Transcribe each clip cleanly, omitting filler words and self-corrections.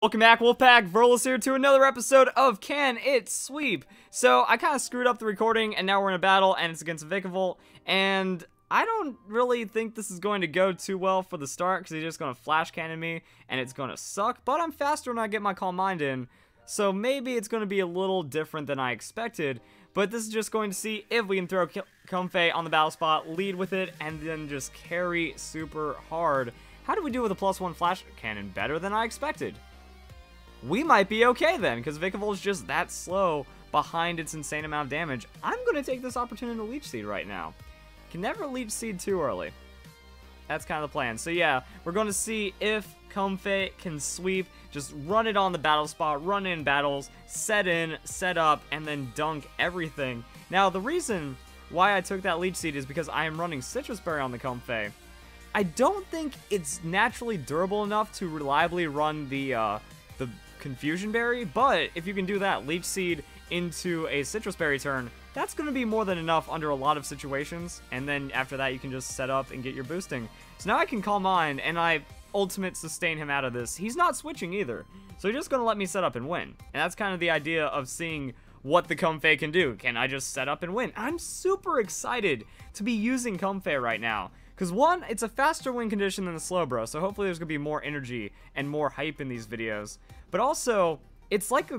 Welcome back, Wolfpack. Verlis here to another episode of Can It Sweep? So, I kind of screwed up the recording, and now we're in a battle, and it's against Vikavolt, and I don't really think this is going to go too well for the start, because he's just going to flash cannon me, and it's going to suck, but I'm faster when I get my Calm Mind in, so maybe it's going to be a little different than I expected, but this is just going to see if we can throw Comfey on the battle spot, lead with it, and then just carry super hard. How do we do with a +1 flash cannon? Better than I expected. We might be okay then, because Vikavolt is just that slow behind its insane amount of damage. I'm going to take this opportunity to Leech Seed right now. Can never Leech Seed too early. That's kind of the plan. So yeah, we're going to see if Comfey can sweep, just run it on the battle spot, run in battles, set in, set up, and then dunk everything. Now, the reason why I took that Leech Seed is because I am running Citrus Berry on the Comfey. I don't think it's naturally durable enough to reliably run the Confusion Berry, but if you can do that, Leech Seed into a Citrus Berry turn, that's going to be more than enough under a lot of situations, and then after that you can just set up and get your boosting. So now I can Calm Mind, and I ultimate sustain him out of this. He's not switching either, so he's just going to let me set up and win. And that's kind of the idea of seeing what the Comfey can do. Can I just set up and win? I'm super excited to be using Comfey right now. Because one, it's a faster win condition than the Slowbro, so hopefully there's going to be more energy and more hype in these videos. But also, it's like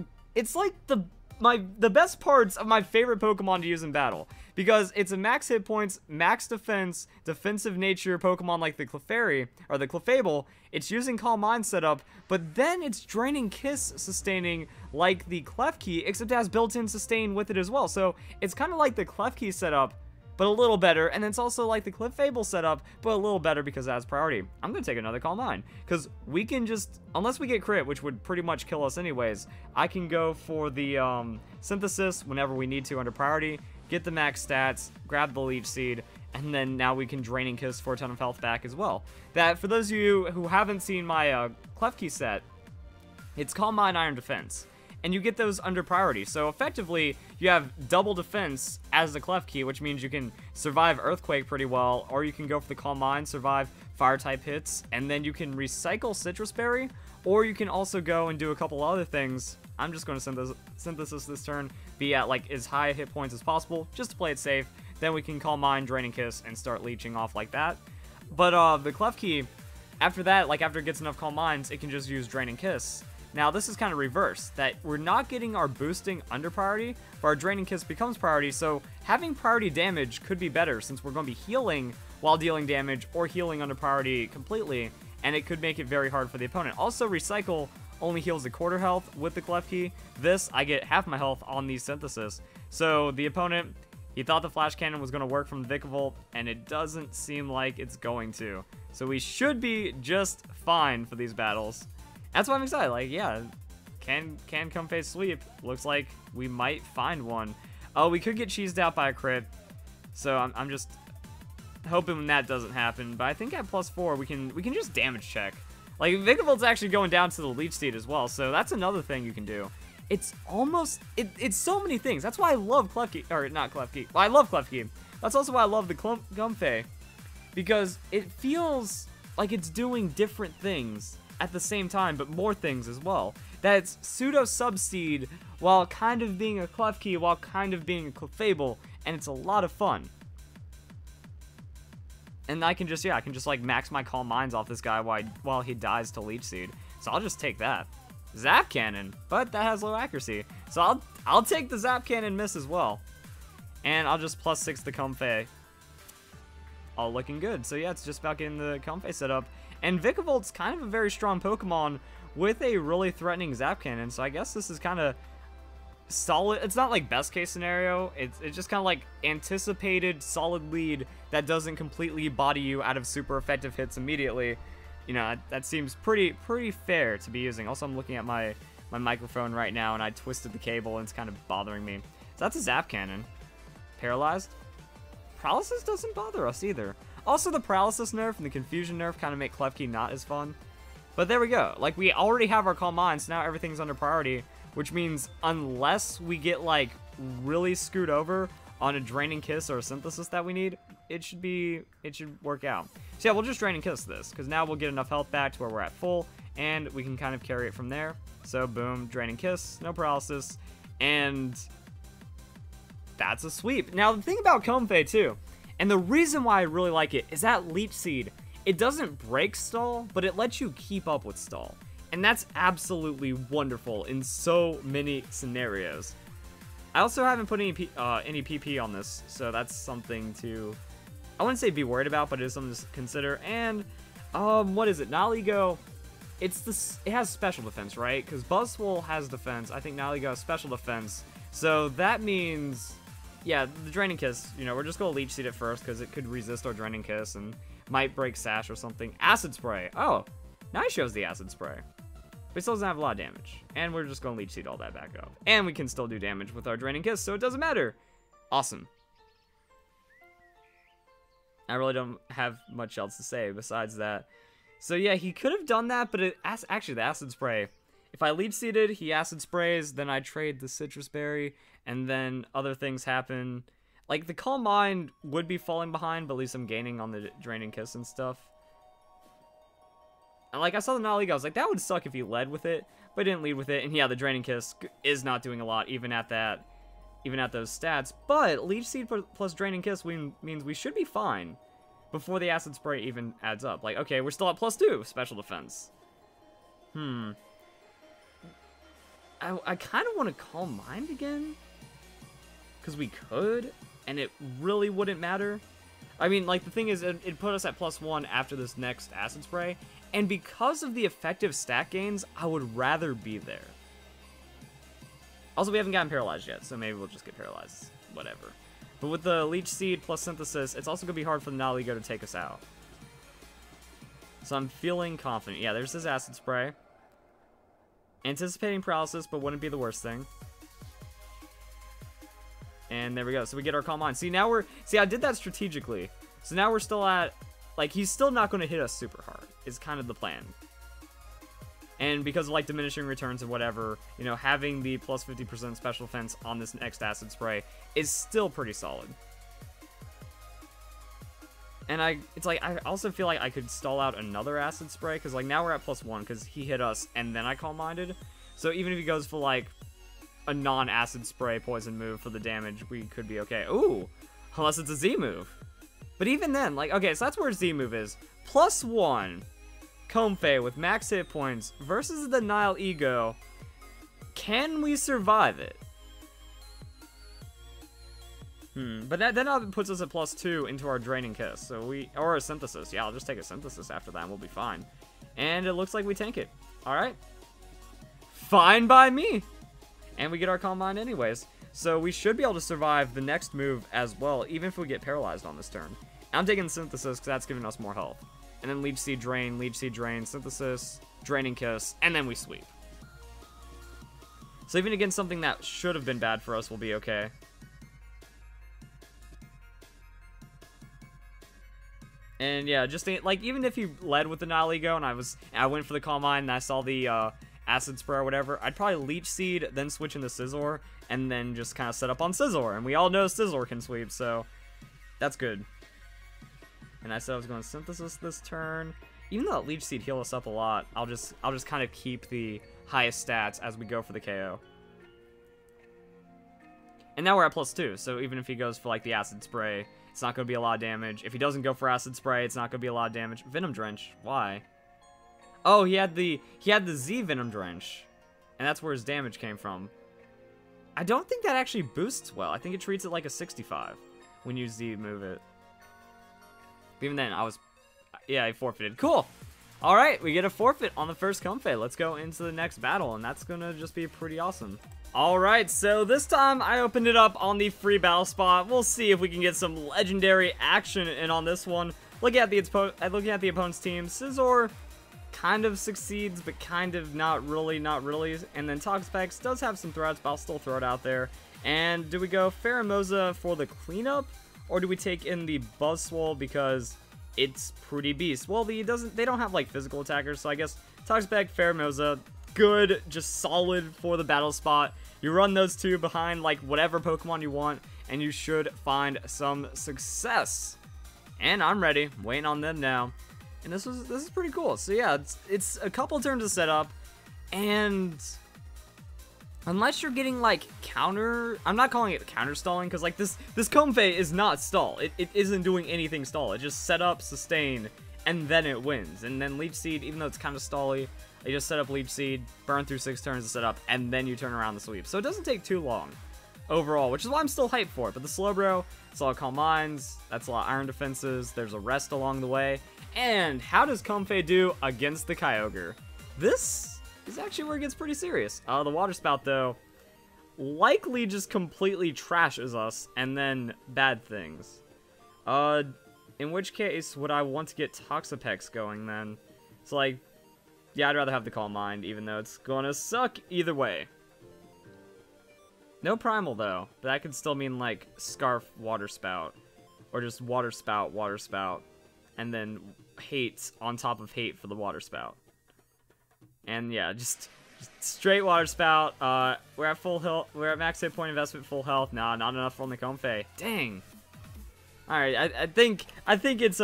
the best parts of my favorite Pokemon to use in battle. Because it's a max hit points, max defense, defensive nature Pokemon like the Clefairy, or the Clefable. It's using Calm Mind setup, but then it's Draining Kiss sustaining like the Klefki, except it has built-in sustain with it as well. So it's kind of like the Klefki setup, but a little better, and it's also like the Clefable setup, but a little better because it has priority. I'm going to take another Calm Mind, because we can just, unless we get crit, which would pretty much kill us anyways, I can go for the Synthesis whenever we need to under priority, get the max stats, grab the Leech Seed, and then now we can Draining Kiss for a ton of health back as well. That, for those of you who haven't seen my Klefki set, it's Calm Mind, Iron Defense. And you get those under priority. So effectively, you have double defense as the Klefki, which means you can survive Earthquake pretty well, or you can go for the Calm Mind, survive Fire-type hits, and then you can recycle Citrus Berry, or you can also go and do a couple other things. I'm just going to Synthesis this turn, be at like as high hit points as possible, just to play it safe. Then we can Calm Mind, Draining Kiss, and start leeching off like that. But the Klefki, after that, like after it gets enough Calm Minds, it can just use Draining Kiss. Now, this is kind of reverse, that we're not getting our boosting under priority, but our Draining Kiss becomes priority, so having priority damage could be better, since we're going to be healing while dealing damage, or healing under priority completely, and it could make it very hard for the opponent. Also, Recycle only heals a quarter health with the Klefki. This, I get half my health on the Synthesis. So, the opponent, he thought the Flash Cannon was going to work from the Vikavolt, and it doesn't seem like it's going to. So, we should be just fine for these battles. That's why I'm excited. Like, yeah, can Comfey sweep? Looks like we might find one. Oh, we could get cheesed out by a crit, so I'm just hoping that doesn't happen. But I think at +4 we can just damage check. Like, Vikavolt's actually going down to the Leech Seed as well, so that's another thing you can do. It's almost it's so many things. That's why I love Klefki, or not Klefki. Well, I love Klefki. That's also why I love the Comfey, because it feels like it's doing different things at the same time, but more things as well. That's pseudo Subseed while kind of being a Klefki, while kind of being a Clefable, and it's a lot of fun. And I can just, yeah, I can just like max my Calm Minds off this guy while he dies to Leech Seed. So I'll just take that. Zap Cannon, but that has low accuracy. So I'll take the Zap Cannon miss as well. And I'll just +6 the Comfey. All looking good. So yeah, it's just about getting the Comfey set up. And Vikavolt's kind of a very strong Pokemon with a really threatening Zap Cannon, so I guess this is kind of solid. It's not like best case scenario, it's just kind of like anticipated solid lead that doesn't completely body you out of super effective hits immediately. You know, that seems pretty fair to be using. Also, I'm looking at my microphone right now, and I twisted the cable, and it's kind of bothering me. So that's a Zap Cannon. Paralyzed? Paralysis doesn't bother us either. Also, the Paralysis nerf and the Confusion nerf kind of make Klefki not as fun. But there we go. Like, we already have our Calm Mind, so now everything's under priority, which means unless we get, like, really screwed over on a Draining Kiss or a Synthesis that we need, it should work out. So yeah, we'll just Draining Kiss this, because now we'll get enough health back to where we're at full, and we can kind of carry it from there. So boom, Draining Kiss, no paralysis, and that's a sweep. Now the thing about Comfey too, and the reason why I really like it, is that Leech Seed, it doesn't break stall, but it lets you keep up with stall. And that's absolutely wonderful in so many scenarios. I also haven't put any PP on this, so that's something to, I wouldn't say be worried about, but it is something to consider. And, what is it? Nihilego, it has special defense, right? Because Buzzwole has defense. I think Nihilego has special defense. So that means, yeah, the Draining Kiss, you know, we're just going to Leech Seed it first because it could resist our Draining Kiss and might break Sash or something. Acid Spray. Oh, now he shows the Acid Spray. But he still doesn't have a lot of damage. And we're just going to Leech Seed all that back up. And we can still do damage with our Draining Kiss, so it doesn't matter. Awesome. I really don't have much else to say besides that. So yeah, he could have done that, but actually the Acid Spray. If I Leech Seeded, he Acid Sprays, then I trade the Citrus Berry, and then other things happen. Like, the Calm Mind would be falling behind, but at least I'm gaining on the Draining Kiss and stuff. And like, I saw the Nihilego, I was like, that would suck if he led with it, but he didn't lead with it. And yeah, the Draining Kiss is not doing a lot, even at those stats. But Leech Seed plus Draining Kiss means we should be fine before the Acid Spray even adds up. Like, okay, we're still at +2 special defense. I kind of want to Calm Mind again, because we could, and it really wouldn't matter. I mean, like, the thing is, it put us at +1 after this next Acid Spray, and because of the effective stat gains, I would rather be there. Also, we haven't gotten paralyzed yet, so maybe we'll just get paralyzed. Whatever. But with the Leech Seed plus Synthesis, it's also going to be hard for the Nihilego to take us out. So I'm feeling confident. Yeah, there's this Acid Spray. Anticipating paralysis, but wouldn't be the worst thing. And there we go. So we get our Calm Mind. See, now I did that strategically. So now we're still at, like, he's still not going to hit us super hard, is kind of the plan. And because of, like, diminishing returns and whatever, you know, having the plus 50% special defense on this next Acid Spray is still pretty solid. And it's like, I also feel like I could stall out another Acid Spray, because, like, now we're at +1, because he hit us, and then I Calm Minded. So even if he goes for, like, a non-Acid Spray poison move for the damage, we could be okay. Ooh, unless it's a Z move. But even then, like, okay, so that's where Z move is. +1, Comfey with max hit points versus the Nihilego. Can we survive it? But that then puts us at +2 into our Draining Kiss. So or a Synthesis. Yeah, I'll just take a Synthesis after that and we'll be fine. And it looks like we tank it. Alright. Fine by me. And we get our Calm Mind anyways. So we should be able to survive the next move as well, even if we get paralyzed on this turn. I'm taking Synthesis because that's giving us more health. And then Leech Seed Drain, Synthesis, Draining Kiss, and then we sweep. So even against something that should have been bad for us, we'll be okay. And yeah, just like, even if he led with the Nihilego and I went for the Calm Mind and I saw the Acid Spray or whatever, I'd probably Leech Seed, then switch into Scizor, and then just kind of set up on Scizor. And we all know Scizor can sweep, so that's good. And I said I was going to Synthesis this turn. Even though that Leech Seed heal us up a lot, I'll just kind of keep the highest stats as we go for the KO. And now we're at +2, so even if he goes for, like, the Acid Spray, it's not going to be a lot of damage. If he doesn't go for Acid Spray, it's not going to be a lot of damage. Venom Drench, why? Oh, he had the Z Venom Drench, and that's where his damage came from. I don't think that actually boosts well. I think it treats it like a 65 when you Z move it. But even then, yeah, I forfeited. Cool. All right, we get a forfeit on the first Comfey. Let's go into the next battle, and that's going to just be pretty awesome. Alright, so this time I opened it up on the free battle spot. We'll see if we can get some legendary action in on this one. Looking at the opponent's team, Scizor kind of succeeds, but kind of not really. And then Toxapex does have some threats, but I'll still throw it out there. And do we go Pheromosa for the cleanup, or do we take in the Buzzwole because it's pretty beast? Well, they don't have, like, physical attackers, so I guess Toxapex, Pheromosa, good, just solid for the battle spot. You run those two behind, like, whatever Pokemon you want, and you should find some success. And I'm ready, waiting on them now. And this is pretty cool. So yeah, it's a couple turns to set up, and unless you're getting like I'm not calling it counter stalling, because like this Comfey is not stall. It isn't doing anything stall. It just set up, sustain, and then it wins. And then Leech Seed, even though it's kind of stally, you just set up Leech Seed, burn through 6 turns to set up, and then you turn around the sweep. So it doesn't take too long overall, which is why I'm still hyped for it. But the Slowbro, it's a lot of Calm Minds, that's a lot of Iron Defenses, there's a rest along the way. And how does Comfey do against the Kyogre? This is actually where it gets pretty serious. The Water Spout, though, likely just completely trashes us, and then bad things. In which case, would I want to get Toxapex going then? It's like, yeah, I'd rather have the Calm Mind, even though it's gonna suck either way. No Primal, though, but that could still mean, like, Scarf, Water Spout, or just Water Spout, and then Hate on top of Hate for the Water Spout. And yeah, just straight Water Spout. We're at full health. We're at max hit point investment, full health. Nah, not enough on the Comfey. Dang. All right, I think it's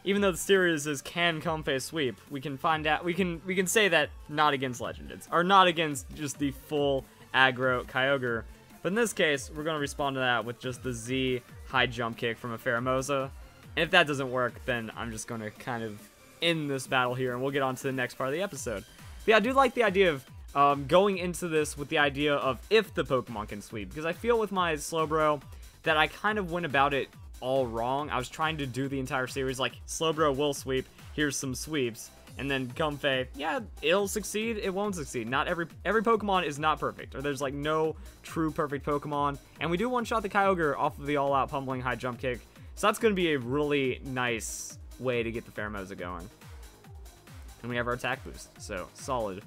even though the series is can Comfey sweep, we can find out. We can say that not against Legendads, or not against just the full aggro Kyogre. But in this case, we're gonna respond to that with just the Z high jump kick from a Pheromosa. And if that doesn't work, then I'm just going to kind of end this battle here, and we'll get on to the next part of the episode. But yeah, I do like the idea of going into this with the idea of if the Pokemon can sweep, because I feel with my Slowbro that I kind of went about it all wrong. I was trying to do the entire series like, Slowbro will sweep, here's some sweeps, and then Comfey, yeah, it'll succeed, it won't succeed. Not every Pokemon is not perfect, or there's like no true perfect Pokemon, and we do one-shot the Kyogre off of the all-out pummeling high jump kick. So that's going to be a really nice way to get the Pheromosa going. And we have our attack boost, so solid.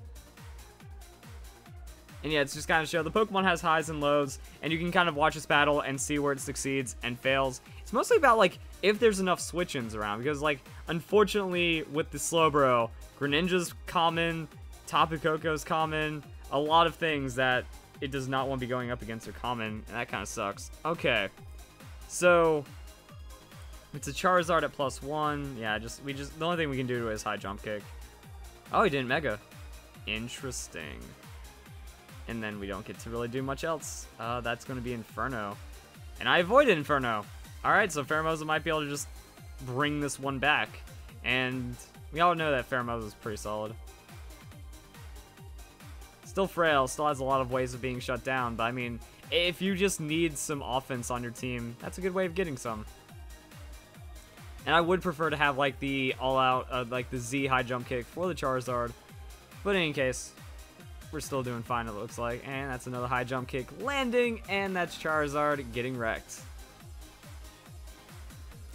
And yeah, it's just kind of show the Pokemon has highs and lows, and you can kind of watch this battle and see where it succeeds and fails. It's mostly about, like, if there's enough switch-ins around, because, like, unfortunately, with the Slowbro, Greninja's common, Tapu Koko's common, a lot of things that it does not want to be going up against are common, and that kind of sucks. Okay, so it's a Charizard at +1. Yeah, the only thing we can do to it is high jump kick. Oh, he didn't Mega. Interesting. And then we don't get to really do much else. That's going to be Inferno. And I avoided Inferno. Alright, so Pheromosa might be able to just bring this one back. And we all know that Pheromosa is pretty solid. Still frail, still has a lot of ways of being shut down. But I mean, if you just need some offense on your team, that's a good way of getting some. And I would prefer to have, like, the all-out, like, the Z high jump kick for the Charizard. But in any case, we're still doing fine, it looks like. And that's another high jump kick landing, and that's Charizard getting wrecked.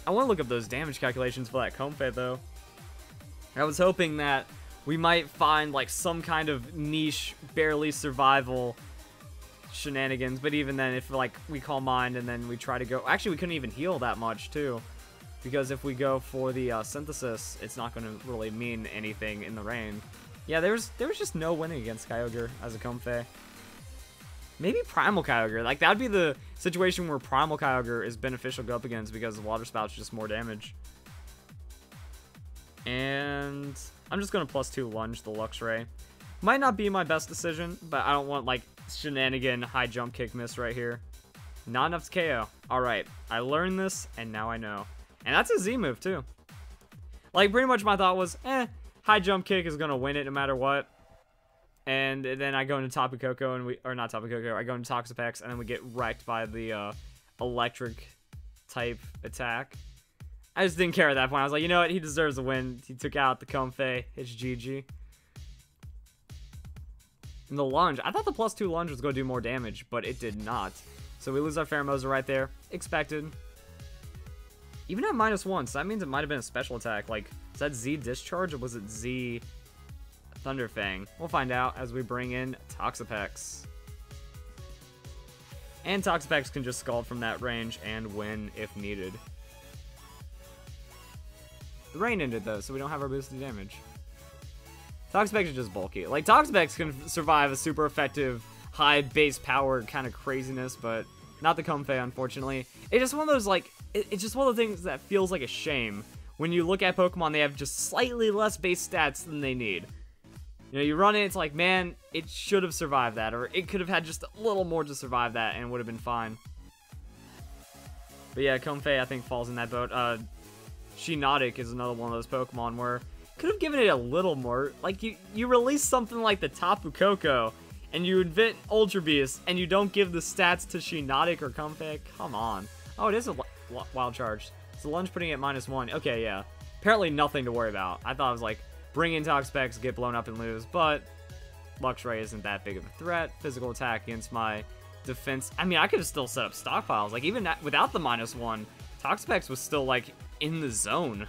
I want to look up those damage calculations for that Comfey, though. I was hoping that we might find, like, some kind of niche, barely survival shenanigans. But even then, if, like, we Calm Mind and then we try to go... Actually, we couldn't even heal that much, too. Because if we go for the Synthesis, it's not going to really mean anything in the rain. Yeah, there was just no winning against Kyogre as a Comfey. Maybe Primal Kyogre. Like, that would be the situation where Primal Kyogre is beneficial to go up against because the Water Spout's just more damage. And I'm just going to +2 lunge the Luxray. Might not be my best decision, but I don't want, like, shenanigan high jump kick miss right here. Not enough to KO. Alright, I learned this, and now I know. And that's a Z move, too. Like, pretty much my thought was, high jump kick is going to win it no matter what. And then I go into Tapu Koko, and or not Tapu Koko, I go into Toxapex, and then we get wrecked by the electric type attack. I just didn't care at that point. I was like, you know what, he deserves a win. He took out the Comfey. It's GG. And the lunge, I thought the +2 lunge was going to do more damage, but it did not. So we lose our Pheromosa right there. Expected. Even at -1, so that means it might have been a special attack. Like, is that Z Discharge or was it Z Thunderfang? We'll find out as we bring in Toxapex. And Toxapex can just Scald from that range and win if needed. The rain ended though, so we don't have our boosted damage. Toxapex is just bulky. Like, Toxapex can survive a super effective high base power kind of craziness, but not the Comfey, unfortunately. It's just one of those, like, it's just one of the things that feels like a shame when you look at Pokemon, they have just slightly less base stats than they need. You know, you run it, it's like, man, it should have survived that, or it could have had just a little more to survive that, and it would have been fine. But yeah, Comfey, I think, falls in that boat. Shiinotic is another one of those Pokemon where could have given it a little more. Like, you release something like the Tapu Koko, and you invent Ultra Beast, and you don't give the stats to Shiinotic or Comfey. Come on. Oh, it is a Wild Charge. So Lunge putting it at -1. Okay, yeah. Apparently nothing to worry about. I thought it was like, bring in Toxapex, get blown up and lose, but Luxray isn't that big of a threat. Physical attack against my defense. I mean, I could have still set up stockpiles. Like, even without the -1, Toxapex was still, like, in the zone.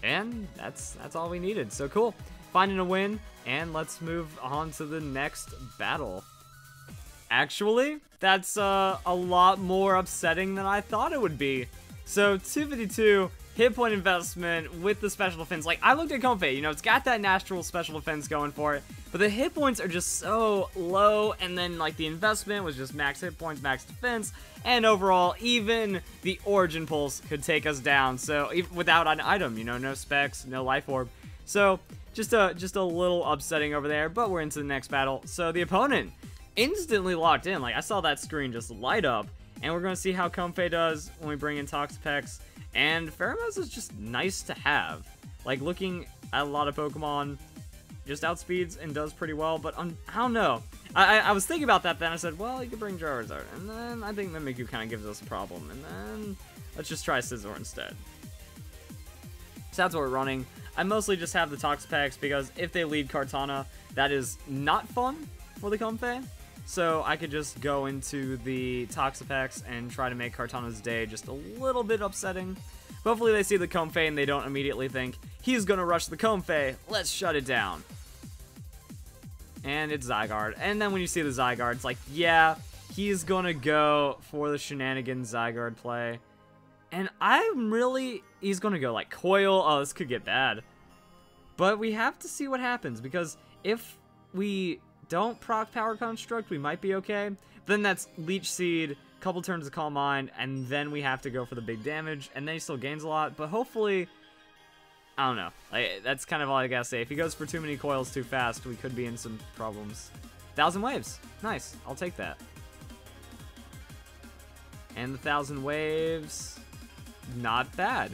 And that's all we needed. So cool. Finding a win, and let's move on to the next battle. Actually, that's a lot more upsetting than I thought it would be. So 252 hit point investment with the special defense. Like, I looked at Comfey, you know, it's got that natural special defense going for it, but the hit points are just so low, and then, like, the investment was just max hit points, max defense, and overall, even the Origin Pulse could take us down, so, without an item, you know, no specs, no life orb. So, just a little upsetting over there, but we're into the next battle. So, the opponent instantly locked in. Like, I saw that screen just light up, and we're going to see how Comfey does when we bring in Toxapex. And Pheromones is just nice to have. Like, looking at a lot of Pokemon, just outspeeds and does pretty well, but I don't know. I was thinking about that then. I said, well, you could bring Charizard, and then I think Mimikyu kind of gives us a problem, and then let's just try Scizor instead. So that's what we're running. I mostly just have the Toxapex because if they lead Kartana, that is not fun for the Comfey. So I could just go into the Toxapex and try to make Kartana's day just a little bit upsetting. But hopefully they see the Comfey and they don't immediately think, he's gonna rush the Comfey, let's shut it down. And it's Zygarde. And then when you see the Zygarde, it's like, yeah, he's gonna go for the shenanigans Zygarde play. And he's gonna go like Coil. Oh, this could get bad. But we have to see what happens, because if we don't proc Power Construct, we might be okay. Then that's Leech Seed, couple turns of Calm Mind, and then we have to go for the big damage, and then he still gains a lot, but hopefully, I don't know. Like, that's kind of all I gotta say. If he goes for too many coils too fast, we could be in some problems. 1,000 Waves. Nice. I'll take that. And the 1,000 Waves, not bad.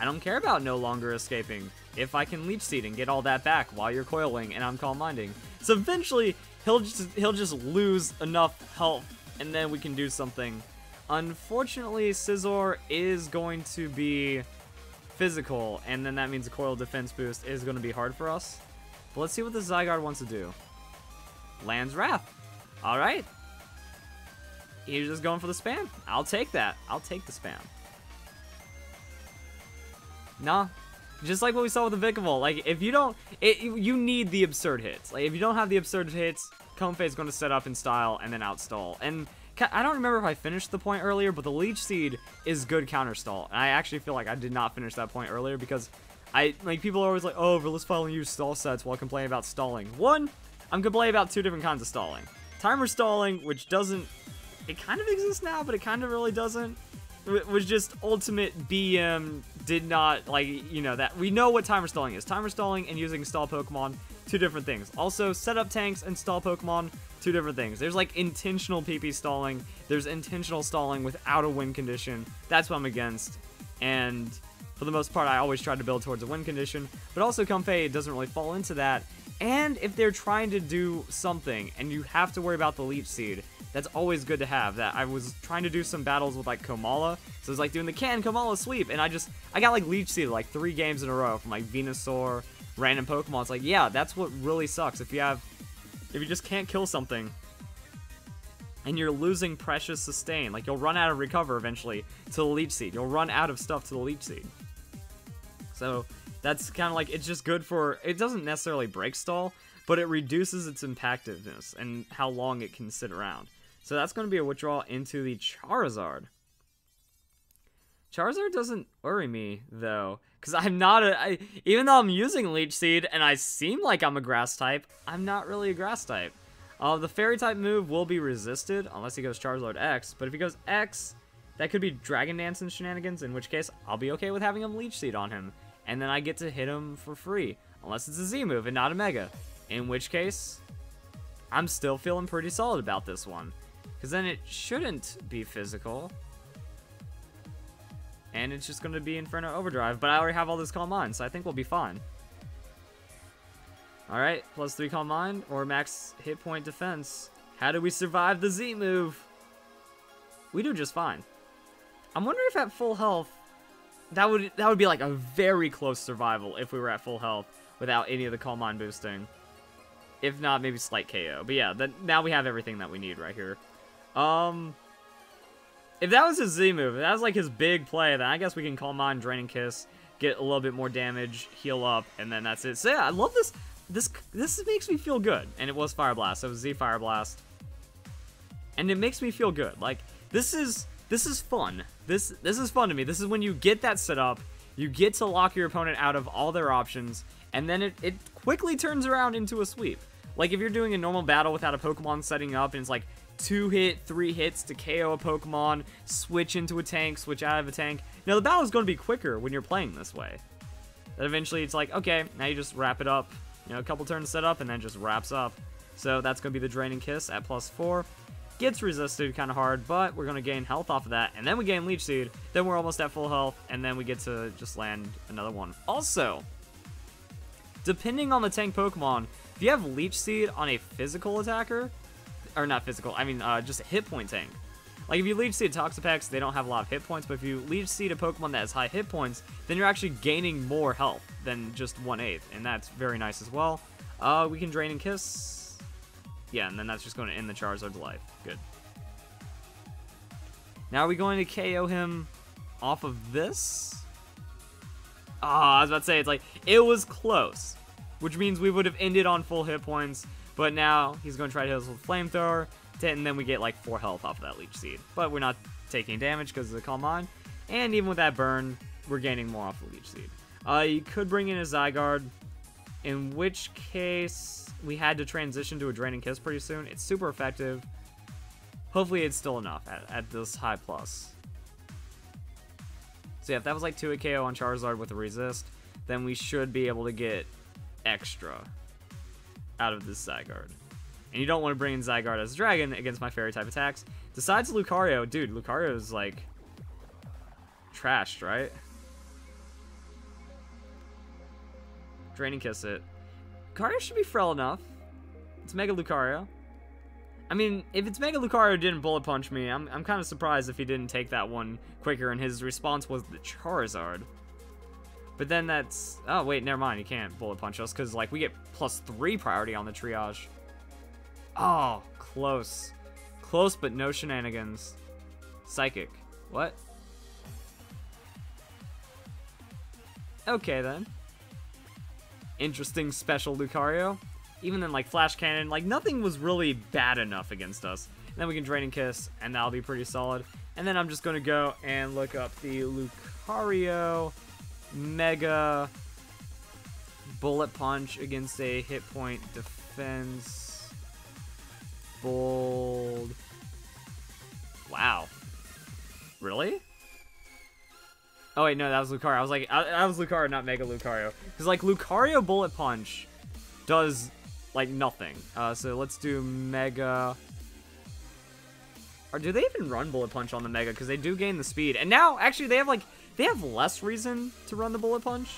I don't care about no longer escaping if I can Leech Seed and get all that back while you're coiling and I'm Calm Minding. So eventually, he'll just lose enough health, and then we can do something. Unfortunately, Scizor is going to be physical, and then that means a coil defense boost is going to be hard for us. But let's see what the Zygarde wants to do. Lands Wrath. Alright. He's just going for the spam. I'll take that. I'll take the spam. Nah. Just like what we saw with the Vikavolt. Like, if you don't... you need the absurd hits. Like, if you don't have the absurd hits, Comfey is going to set up in style and then outstall. And I don't remember if I finished the point earlier, but the Leech Seed is good counter stall. And I actually feel like I did not finish that point earlier because people are always like, oh, Verlisify only use stall sets while complaining about stalling. One, I'm complaining about two different kinds of stalling. Timer stalling, which doesn't... It kind of exists now, but it kind of really doesn't. Was just ultimate BM, did not, like, you know, that we know what timer stalling is. Timer stalling and using stall Pokemon, two different things. Also, setup tanks and stall Pokemon, two different things. There's, like, intentional PP stalling. There's intentional stalling without a win condition. That's what I'm against. And for the most part, I always try to build towards a win condition. But also, Comfey doesn't really fall into that. And if they're trying to do something, and you have to worry about the Leech Seed, that's always good to have. That I was trying to do some battles with, like, Komala, so it was like doing the Komala sweep, and I got, like, Leech Seed, like, 3 games in a row from, like, Venusaur, random Pokemon. It's like, yeah, that's what really sucks. If you just can't kill something, and you're losing precious sustain, like, you'll run out of recover eventually to the Leech Seed. You'll run out of stuff to the Leech Seed. So that's kind of like, it's just good for, it doesn't necessarily break stall, but it reduces its impactiveness and how long it can sit around. So that's going to be a withdrawal into the Charizard. Charizard doesn't worry me, though, because I'm not even though I'm using Leech Seed and I seem like I'm a grass type, I'm not really a grass type. The Fairy type move will be resisted unless he goes Charizard X, but if he goes X, That could be Dragon Dance and shenanigans, in which case I'll be okay with having him Leech Seed on him. And then I get to hit him for free, unless it's a Z move and not a Mega. In which case, I'm still feeling pretty solid about this one. Because then it shouldn't be physical. And it's just going to be Inferno Overdrive. But I already have all this Calm Mind, so I think we'll be fine. Alright, +3 Calm Mind or max hit point defense. How do we survive the Z move? We do just fine. I'm wondering if at full health, that would be like a very close survival if we were at full health without any of the Calm Mind boosting. If not, maybe slight KO. But yeah, now we have everything that we need right here. If that was his Z move, if that was like his big play, then I guess we can Calm Mind, Draining Kiss, get a little bit more damage, heal up, and then that's it. So yeah, I love this. This makes me feel good. And it was Fire Blast. So it was Z Fire Blast. And it makes me feel good. Like, this is fun. This is fun to me. This is when you get that set up, you get to lock your opponent out of all their options, and then it quickly turns around into a sweep. Like, if you're doing a normal battle without a Pokemon setting up, and it's like 2 hit, 3 hits to KO a Pokemon, switch into a tank, switch out of a tank. Now, the battle is going to be quicker when you're playing this way. Then eventually, it's like, okay, now you just wrap it up. You know, a couple turns set up, and then just wraps up. So that's going to be the Draining Kiss at +4. Gets resisted kind of hard, but we're going to gain health off of that, and then we gain Leech Seed, then we're almost at full health, and then we get to just land another one. Also, depending on the tank Pokemon, if you have Leech Seed on a physical attacker, or not physical, I mean just a hit point tank. Like if you Leech Seed Toxapex, they don't have a lot of hit points, but if you Leech Seed a Pokemon that has high hit points, then you're actually gaining more health than just 1/8, and that's very nice as well. We can Drain and Kiss. Yeah, and then that's just going to end the Charizard's life. Good. Now are we going to KO him off of this? I was about to say, it's like, it was close, which means we would have ended on full hit points, but now he's going to try to hit us with Flamethrower, and then we get like 4 health off of that Leech Seed. But we're not taking damage because of the Calm Mind, and even with that burn, we're gaining more off the Leech Seed. You could bring in a Zygarde, in which case we had to transition to a Draining Kiss pretty soon. It's super effective. Hopefully it's still enough at this high plus. So yeah, if that was like 2 KO on Charizard with a resist, then we should be able to get extra out of this Zygarde. And you don't want to bring in Zygarde as a dragon against my fairy type attacks. Besides Lucario, dude, Lucario is like trashed, right? Draining Kiss it. Lucario should be frail enough. It's Mega Lucario. I mean, if it's Mega Lucario didn't Bullet Punch me, I'm kind of surprised if he didn't take that one quicker, and his response was the Charizard. But then that's... Oh, wait, never mind. He can't Bullet Punch us, because, like, we get +3 priority on the triage. Oh, close. Close, but no shenanigans. Psychic. What? Okay, then. Interesting special Lucario. Even then, like, Flash Cannon, like, nothing was really bad enough against us. And then we can Drain and Kiss, and that'll be pretty solid. And then I'm just going to go and look up the Lucario Mega Bullet Punch against a hit point defense. Bold. Wow. Really? Oh wait, no, that was Lucario. I was like, that was Lucario, not Mega Lucario. Because, like, Lucario Bullet Punch does, like, nothing. So let's do Mega. Or do they even run Bullet Punch on the Mega? Because they do gain the speed. And now, actually, they have less reason to run the Bullet Punch.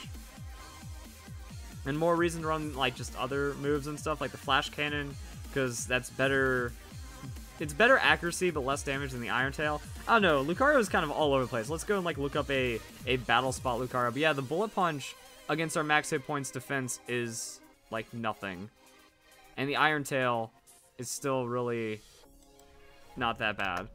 And more reason to run, like, just other moves and stuff, like the Flash Cannon. Because that's better... It's better accuracy, but less damage than the Iron Tail. I don't know. Lucario is kind of all over the place. Let's go and, like, look up a battle spot Lucario. But yeah, the Bullet Punch against our max hit points defense is, like, nothing. And the Iron Tail is still really not that bad.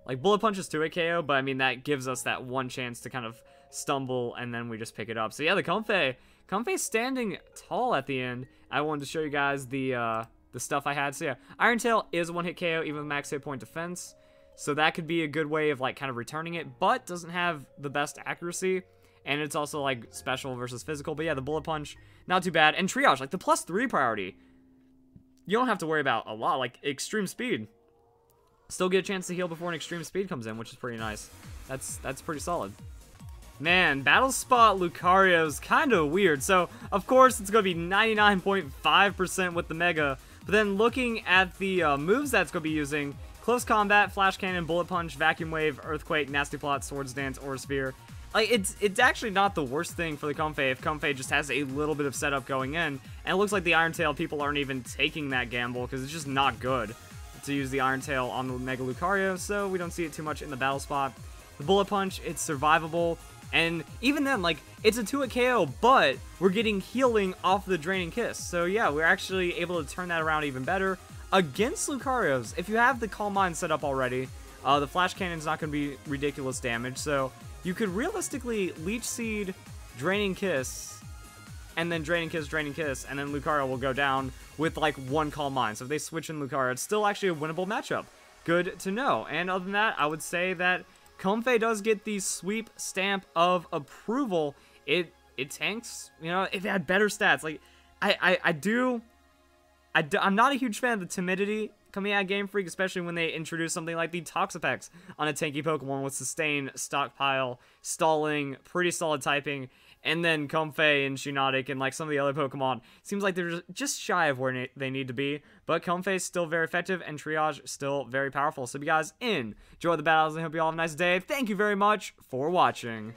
Like, Bullet Punch is 2-hit KO, but, I mean, that gives us that one chance to kind of stumble, and then we just pick it up. So, yeah, the Comfey's standing tall at the end. I wanted to show you guys the stuff I had. So yeah, Iron Tail is a 1-hit KO, even with max hit point defense. So that could be a good way of, like, kind of returning it, but doesn't have the best accuracy. And it's also, like, special versus physical. But yeah, the Bullet Punch, not too bad. And Triage, like, the +3 priority, you don't have to worry about a lot. Like, extreme speed. still get a chance to heal before an extreme speed comes in, which is pretty nice. That's pretty solid. Man, Battle Spot Lucario's kind of weird. So, of course, it's going to be 99.5% with the Mega. But then looking at the moves that's going to be using, Close Combat, Flash Cannon, Bullet Punch, Vacuum Wave, Earthquake, Nasty Plot, Swords Dance, Aura Sphere. Like, it's actually not the worst thing for the Comfey if Comfey just has a little bit of setup going in. And it looks like the Iron Tail people aren't even taking that gamble because it's just not good to use the Iron Tail on the Mega Lucario. So, we don't see it too much in the Battle Spot. The Bullet Punch, it's survivable. And even then, like, it's a 2-hit KO, but we're getting healing off the Draining Kiss. So yeah, we're actually able to turn that around even better against Lucarios. If you have the Calm Mind set up already, the Flash Cannon's not going to be ridiculous damage. So you could realistically Leech Seed, Draining Kiss, and then Draining Kiss, and then Lucario will go down with like one Calm Mind. So if they switch in Lucario, it's still actually a winnable matchup. Good to know. And other than that, I would say that Comfey does get the sweep stamp of approval. It tanks, you know, if it had better stats. Like, I'm not a huge fan of the timidity coming out of Game Freak, especially when they introduce something like the Toxapex on a tanky Pokemon with sustain, stockpile, stalling, pretty solid typing, and then Comfey and Shiinotic and like some of the other Pokemon. Seems like they're just shy of where they need to be, but Comfey is still very effective and Triage still very powerful. So if you guys enjoy the battles, I hope you all have a nice day. Thank you very much for watching.